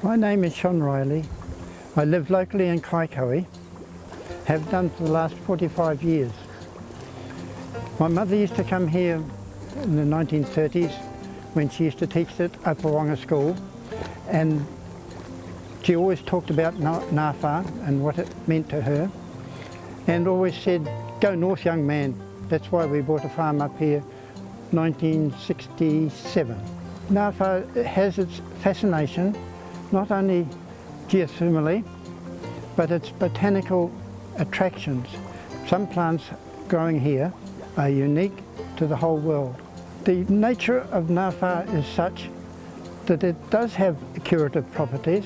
My name is Shaun Reilly. I live locally in Kaikohe, have done for the last 45 years. My mother used to come here in the 1930s when she used to teach at Opawanga School, and she always talked about Ngawha and what it meant to her, and always said, "Go north, young man." That's why we bought a farm up here 1967. Ngawha has its fascination, not only geothermally, but its botanical attractions. Some plants growing here are unique to the whole world. The nature of Ngawha is such that it does have curative properties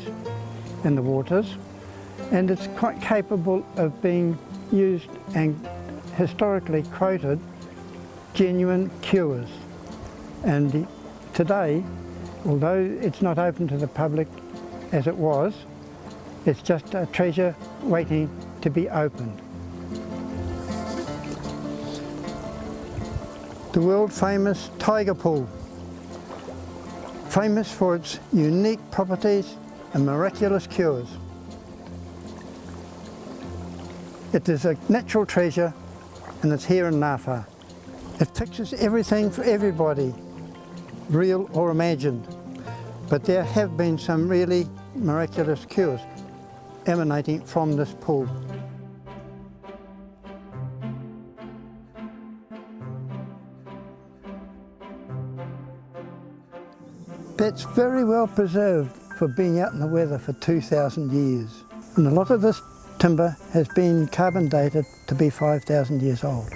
in the waters, and it's quite capable of being used and historically quoted genuine cures. And today, although it's not open to the public as it was, it's just a treasure waiting to be opened. The world famous tiger pool, famous for its unique properties and miraculous cures. It is a natural treasure, and it's here in Ngawha. It fixes everything for everybody, real or imagined. But there have been some really miraculous cures emanating from this pool. That's very well preserved for being out in the weather for 2,000 years. And a lot of this timber has been carbon dated to be 5,000 years old.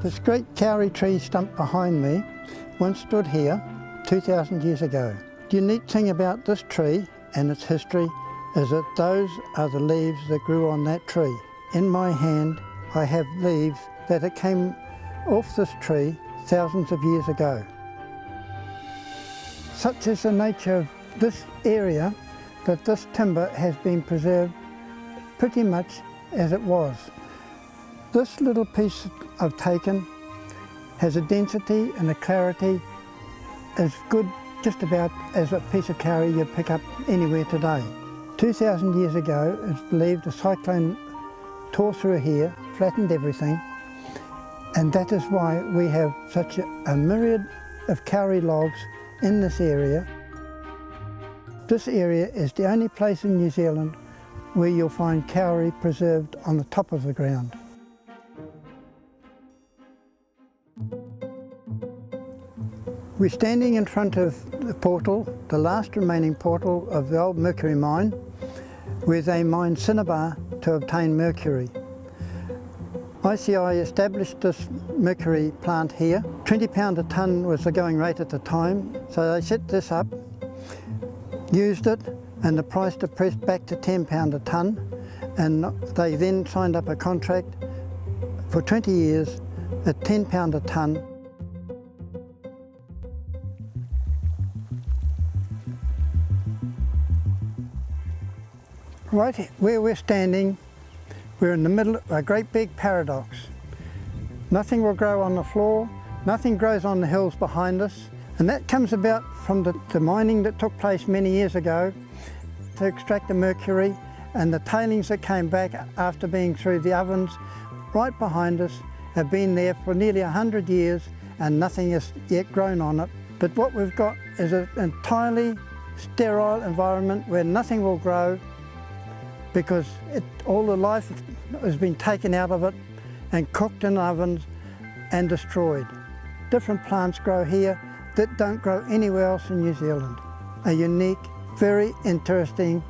This great kauri tree stump behind me once stood here 2,000 years ago. The unique thing about this tree and its history is that those are the leaves that grew on that tree. In my hand I have leaves that it came off this tree thousands of years ago. Such is the nature of this area that this timber has been preserved pretty much as it was. This little piece I've taken has a density and a clarity as good just about as a piece of kauri you'd pick up anywhere today. 2,000 years ago, it's believed a cyclone tore through here, flattened everything, and that is why we have such a myriad of kauri logs in this area. This area is the only place in New Zealand where you'll find kauri preserved on the top of the ground. We're standing in front of the portal, the last remaining portal of the old mercury mine, where they mined cinnabar to obtain mercury. ICI established this mercury plant here. £20 a tonne was the going rate at the time, so they set this up, used it, and the price depressed back to £10 a tonne, and they then signed up a contract for 20 years at £10 a tonne. Right where we're standing, we're in the middle of a great big paradox. Nothing will grow on the floor, nothing grows on the hills behind us, and that comes about from the mining that took place many years ago to extract the mercury, and the tailings that came back after being through the ovens right behind us have been there for nearly 100 years and nothing has yet grown on it. But what we've got is an entirely sterile environment where nothing will grow, because all the life has been taken out of it and cooked in ovens and destroyed. Different plants grow here that don't grow anywhere else in New Zealand. A unique, very interesting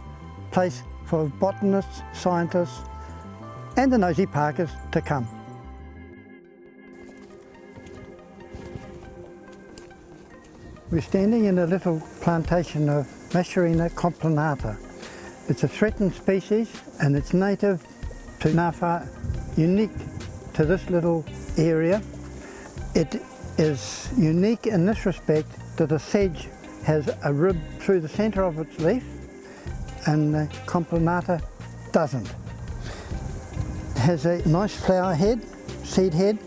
place for botanists, scientists and the nosy parkers to come. We're standing in a little plantation of Mascherina complanata. It's a threatened species and it's native to Ngawha, unique to this little area. It is unique in this respect that the sedge has a rib through the centre of its leaf and the complanata doesn't. It has a nice flower head, seed head,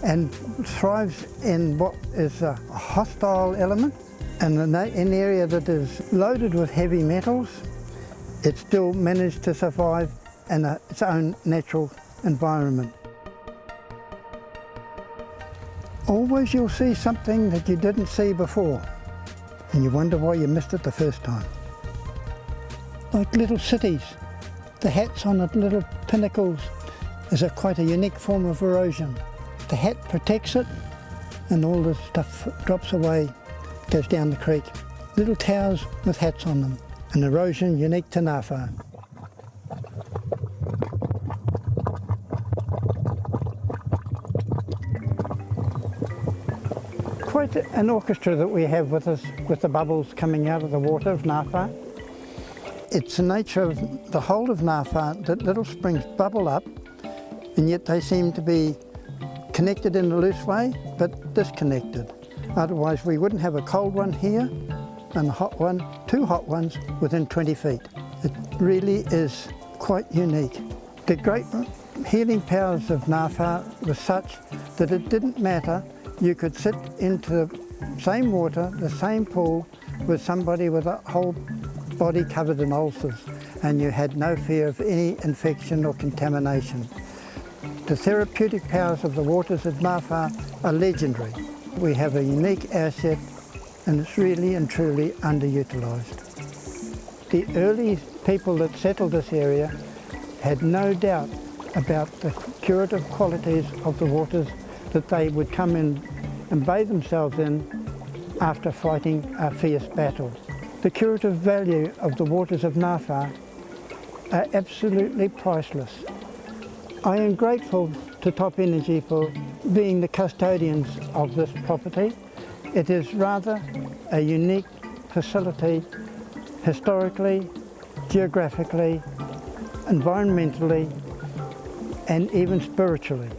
and thrives in what is a hostile element. And in an area that is loaded with heavy metals, it still managed to survive in its own natural environment. Always you'll see something that you didn't see before, and you wonder why you missed it the first time. Like little cities, the hats on the little pinnacles is quite a unique form of erosion. The hat protects it, and all the stuff drops away, goes down the creek. Little towers with hats on them, an erosion unique to Ngawha. Quite an orchestra that we have with us, with the bubbles coming out of the water of Ngawha. It's the nature of the whole of Ngawha that little springs bubble up, and yet they seem to be connected in a loose way, but disconnected. Otherwise we wouldn't have a cold one here and a hot one, two hot ones within 20 feet. It really is quite unique. The great healing powers of Ngawha were such that it didn't matter. You could sit into the same water, the same pool, with somebody with a whole body covered in ulcers, and you had no fear of any infection or contamination. The therapeutic powers of the waters of Ngawha are legendary. We have a unique asset, and it's really and truly underutilised. The early people that settled this area had no doubt about the curative qualities of the waters that they would come in and bathe themselves in after fighting a fierce battle. The curative value of the waters of Ngawha are absolutely priceless. I am grateful to Top Energy for being the custodians of this property. It is rather a unique facility historically, geographically, environmentally, and even spiritually.